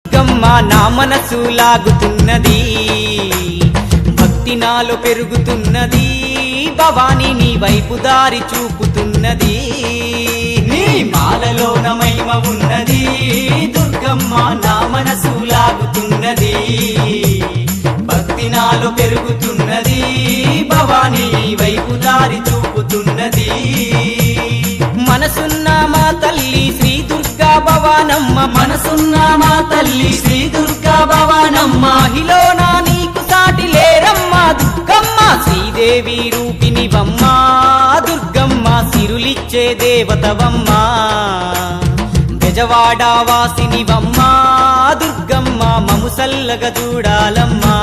దుర్గమ్మ నా మనసు లాగుతున్నది, భక్తి నాలో పెరుగుతున్నది, భవాని నీ వైపు దారి చూపుతున్నది. నీ మాలలోన మహిమ ఉన్నది, దుర్గమ్మ నా మనసు లాగుతున్నది, భక్తి నాలో పెరుగుతున్నది, భవాని నీ వైపు దారి చూపుతున్నది. మనసున్న మా తల్లి శ్రీ దుర్గా భవానమ్మ, మనసున్న మా తల్లి శ్రీ దుర్గా భవానమ్మ, మహిళన నీకు సాటి లేరమ్మ దుర్గమ్మ, శ్రీదేవి రూపినివమ్మ దుర్గమ్మ, సిరులిచ్చే దేవతవమ్మ, బెజవాడ వాసినివమ్మ దుర్గమ్మ, మము సల్లగ చూడాలమ్మా.